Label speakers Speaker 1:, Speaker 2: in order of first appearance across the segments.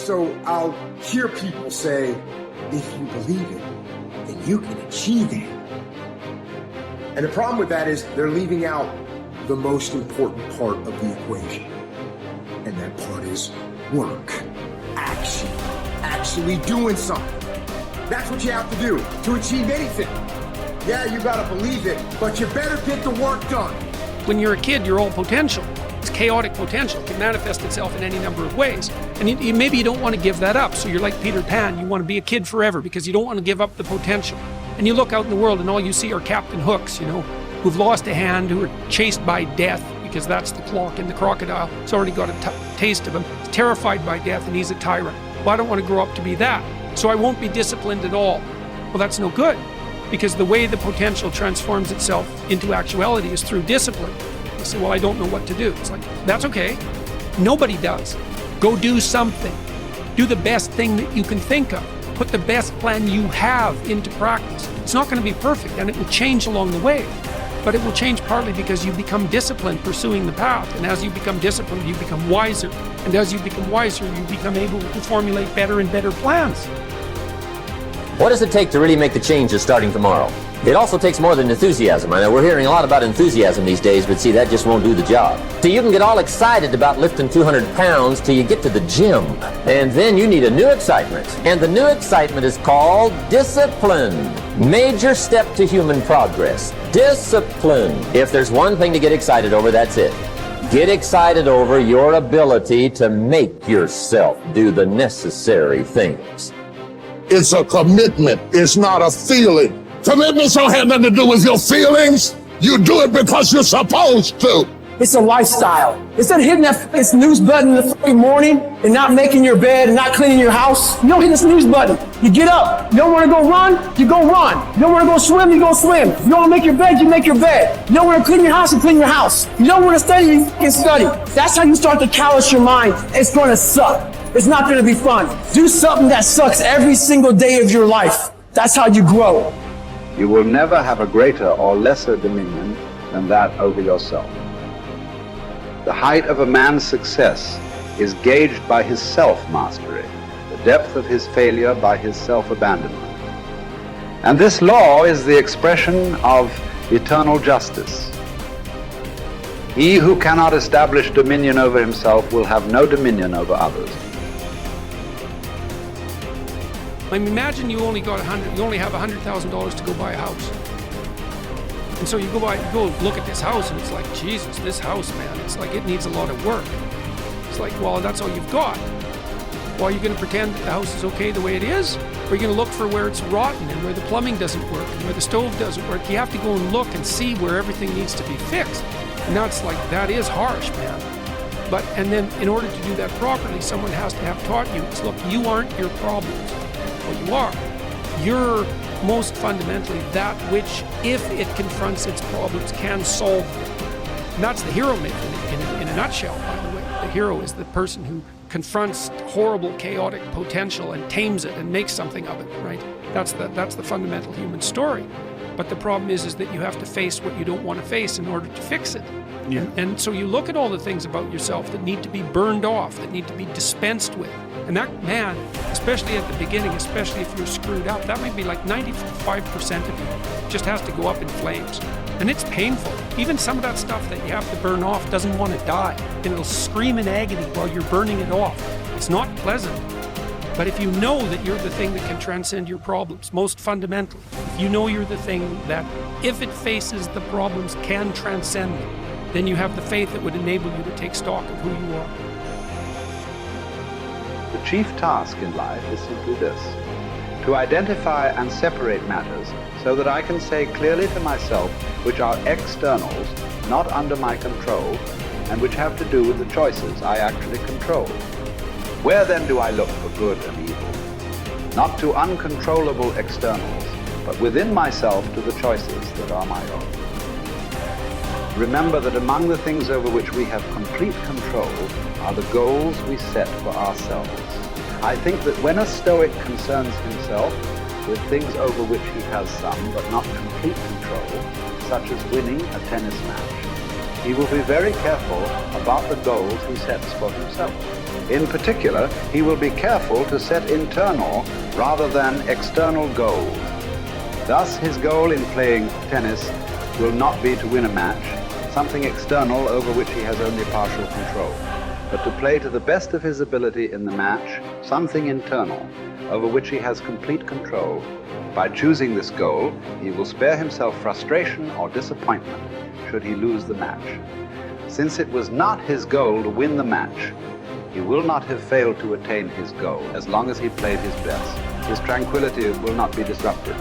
Speaker 1: So I'll hear people say, if you believe it, then you can achieve it. And the problem with that is they're leaving out the most important part of the equation. And that part is work, action, actually doing something. That's what you have to do to achieve anything. Yeah, you gotta believe it, but you better get the work done.
Speaker 2: When you're a kid, you're all potential. It's chaotic potential. It can manifest itself in any number of ways. And maybe you don't want to give that up. So you're like Peter Pan. You want to be a kid forever because you don't want to give up the potential. And you look out in the world and all you see are Captain Hooks, who've lost a hand, who are chased by death because that's the clock in the crocodile. It's already got a taste of him. He's terrified by death and he's a tyrant. Well, I don't want to grow up to be that. So I won't be disciplined at all. Well, that's no good because the way the potential transforms itself into actuality is through discipline. You say, well, I don't know what to do. It's like, that's okay. Nobody does. Go do something. Do the best thing that you can think of. Put the best plan you have into practice. It's not going to be perfect and it will change along the way, but it will change partly because you become disciplined pursuing the path. And as you become disciplined, you become wiser. And as you become wiser, you become able to formulate better and better plans.
Speaker 3: What does it take to really make the changes starting tomorrow? It also takes more than enthusiasm. I know we're hearing a lot about enthusiasm these days, but see, that just won't do the job. So you can get all excited about lifting 200 pounds till you get to the gym. And then you need a new excitement. And the new excitement is called discipline. Major step to human progress. Discipline. If there's one thing to get excited over, that's it. Get excited over your ability to make yourself do the necessary things.
Speaker 4: It's a commitment. It's not a feeling. Commitments don't have nothing to do with your feelings. You do it because you're supposed to.
Speaker 5: It's a lifestyle. Instead of hitting that snooze button in the fucking morning and not making your bed and not cleaning your house, you don't hit the snooze button. You get up. You don't want to go run, you go run. You don't want to go swim, you go swim. You don't want to make your bed, you make your bed. You don't want to clean your house, you clean your house. You don't want to study, you fucking study. That's how you start to callous your mind. It's going to suck. It's not going to be fun. Do something that sucks every single day of your life. That's how you grow.
Speaker 6: You will never have a greater or lesser dominion than that over yourself. The height of a man's success is gauged by his self-mastery, the depth of his failure by his self-abandonment. And this law is the expression of eternal justice. He who cannot establish dominion over himself will have no dominion over others.
Speaker 2: I mean, imagine you only have $100,000 to go buy a house. And so you go look at this house and it's like, Jesus, this house, man, it's like it needs a lot of work. It's like, well, that's all you've got. Well, are you going to pretend that the house is okay the way it is? Or are you going to look for where it's rotten and where the plumbing doesn't work and where the stove doesn't work? You have to go and look and see where everything needs to be fixed. And that's like, that is harsh, man. And then in order to do that properly, someone has to have taught you, it's, look, you aren't your problems. Well, you are. You're most fundamentally that which, if it confronts its problems, can solve them. And that's the hero myth in a nutshell, by the way. The hero is the person who confronts horrible, chaotic potential and tames it and makes something of it, right? That's the fundamental human story. But the problem is that you have to face what you don't want to face in order to fix it. Yeah. And so you look at all the things about yourself that need to be burned off, that need to be dispensed with. And that, man, especially at the beginning, especially if you're screwed up, that might be like 95% of you just has to go up in flames. And it's painful. Even some of that stuff that you have to burn off doesn't want to die. And it'll scream in agony while you're burning it off. It's not pleasant. But if you know that you're the thing that can transcend your problems, most fundamentally, if you know you're the thing that, if it faces the problems, can transcend them, then you have the faith that would enable you to take stock of who you are.
Speaker 6: The chief task in life is simply this: to identify and separate matters so that I can say clearly to myself which are externals, not under my control, and which have to do with the choices I actually control. Where then do I look for good and evil? Not to uncontrollable externals, but within myself to the choices that are my own. Remember that among the things over which we have complete control are the goals we set for ourselves. I think that when a Stoic concerns himself with things over which he has some but not complete control, such as winning a tennis match, he will be very careful about the goals he sets for himself. In particular, he will be careful to set internal rather than external goals. Thus, his goal in playing tennis will not be to win a match, something external over which he has only partial control, but to play to the best of his ability in the match, something internal over which he has complete control. By choosing this goal, he will spare himself frustration or disappointment should he lose the match. Since it was not his goal to win the match, he will not have failed to attain his goal as long as he played his best. His tranquility will not be disrupted.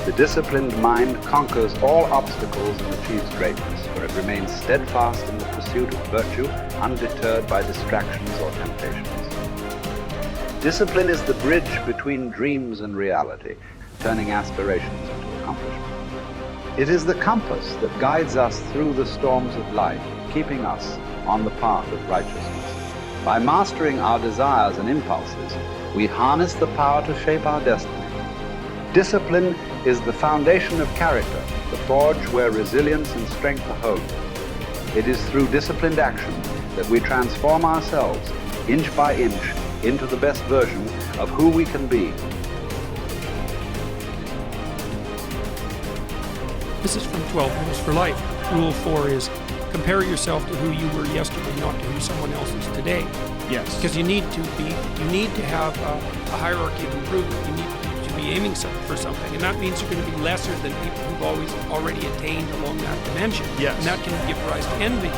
Speaker 6: The disciplined mind conquers all obstacles and achieves greatness, for it remains steadfast in the pursuit of virtue, undeterred by distractions or temptations. Discipline is the bridge between dreams and reality, turning aspirations into accomplishment. It is the compass that guides us through the storms of life, keeping us on the path of righteousness. By mastering our desires and impulses, we harness the power to shape our destiny. Discipline is the foundation of character, the forge where resilience and strength are honed. It is through disciplined action that we transform ourselves, inch by inch, into the best version of who we can be.
Speaker 2: This is from 12 Rules for Life. Rule 4 is compare yourself to who you were yesterday, not to who someone else is today.
Speaker 7: Yes.
Speaker 2: Because you need to have a hierarchy of improvement. You need to be aiming for something, and that means you're going to be lesser than people who've already attained along that dimension.
Speaker 7: Yes.
Speaker 2: And that can give rise to envy.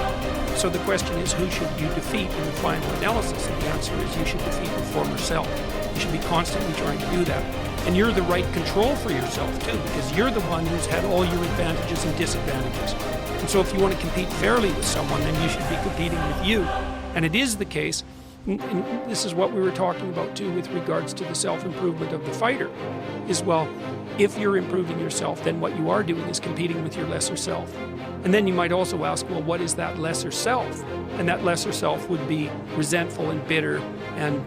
Speaker 2: So the question is, who should you defeat in the final analysis? And the answer is you should defeat your former self. You should be constantly trying to do that. And you're the right control for yourself too, because you're the one who's had all your advantages and disadvantages. And so if you want to compete fairly with someone, then you should be competing with you. And it is the case, and this is what we were talking about too with regards to the self-improvement of the fighter, is, well, if you're improving yourself, then what you are doing is competing with your lesser self. And then you might also ask, well, what is that lesser self? And that lesser self would be resentful and bitter and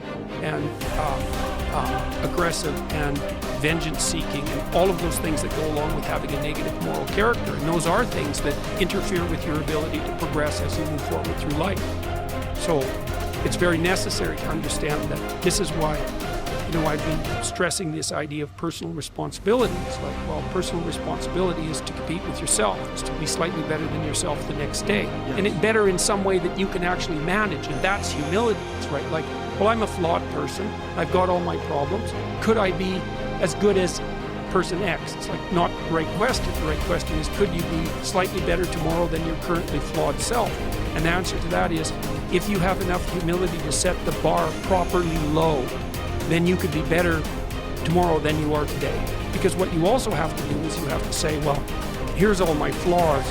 Speaker 2: aggressive and vengeance-seeking and all of those things that go along with having a negative moral character. And those are things that interfere with your ability to progress as you move forward through life. So it's very necessary to understand that this is why, I've been stressing this idea of personal responsibility. It's like, well, personal responsibility is to compete with yourself, is to be slightly better than yourself the next day. Yes. And it better in some way that you can actually manage, and that's humility. It's right, like, well, I'm a flawed person. I've got all my problems. Could I be as good as person X? It's like not the right question. The right question is, could you be slightly better tomorrow than your currently flawed self? And the answer to that is, if you have enough humility to set the bar properly low, then you could be better tomorrow than you are today. Because what you also have to do is you have to say, well, here's all my flaws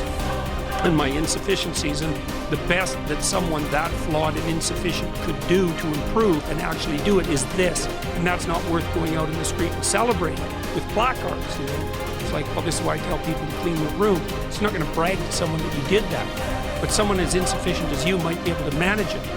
Speaker 2: and my insufficiencies, and the best that someone that flawed and insufficient could do to improve and actually do it is this. And that's not worth going out in the street and celebrating with placards, It's like, well, this is why I tell people to clean their room. It's not going to brag to someone that you did that. But someone as insufficient as you might be able to manage it.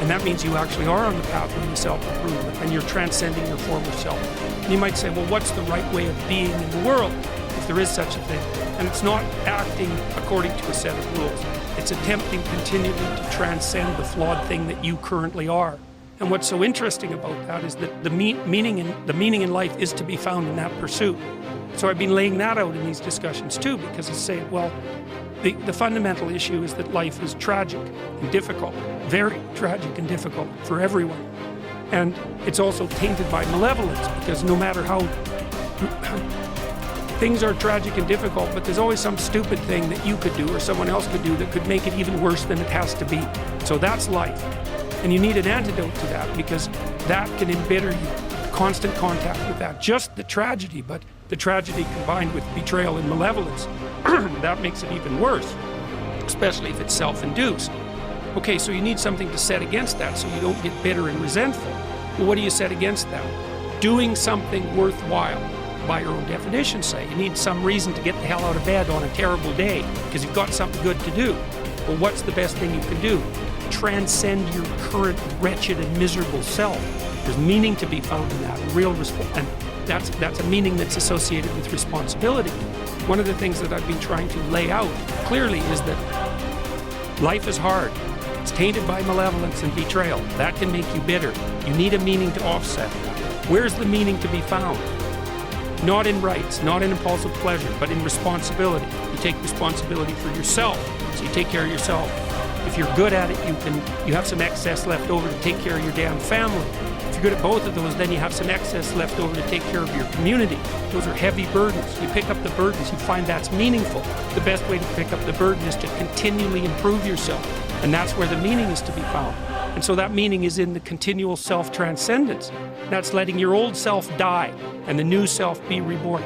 Speaker 2: And that means you actually are on the pathway to self-improvement, and you're transcending your former self. And you might say, well, what's the right way of being in the world, if there is such a thing? And it's not acting according to a set of rules. It's attempting continually to transcend the flawed thing that you currently are. And what's so interesting about that is that the meaning in life is to be found in that pursuit. So I've been laying that out in these discussions too, because it's saying, well, the fundamental issue is that life is tragic and difficult, very tragic and difficult for everyone. And it's also tainted by malevolence, because no matter how things are tragic and difficult, but there's always some stupid thing that you could do or someone else could do that could make it even worse than it has to be. So that's life. And you need an antidote to that, because that can embitter you. Constant contact with that. Just the tragedy, but the tragedy combined with betrayal and malevolence, that makes it even worse, especially if it's self-induced. Okay, so you need something to set against that so you don't get bitter and resentful. Well, what do you set against that? Doing something worthwhile, by your own definition, say. You need some reason to get the hell out of bed on a terrible day because you've got something good to do. Well, what's the best thing you can do? Transcend your current wretched and miserable self. There's meaning to be found in that, and that's a meaning that's associated with responsibility. One of the things that I've been trying to lay out clearly is that life is hard. It's tainted by malevolence and betrayal. That can make you bitter. You need a meaning to offset. Where's the meaning to be found? Not in rights, not in impulsive pleasure, but in responsibility. You take responsibility for yourself, so you take care of yourself. If you're good at it, you have some excess left over to take care of your damn family. If you're good at both of those, then you have some excess left over to take care of your community. Those are heavy burdens. You pick up the burdens, you find that's meaningful. The best way to pick up the burden is to continually improve yourself. And that's where the meaning is to be found. And so that meaning is in the continual self-transcendence. That's letting your old self die and the new self be reborn.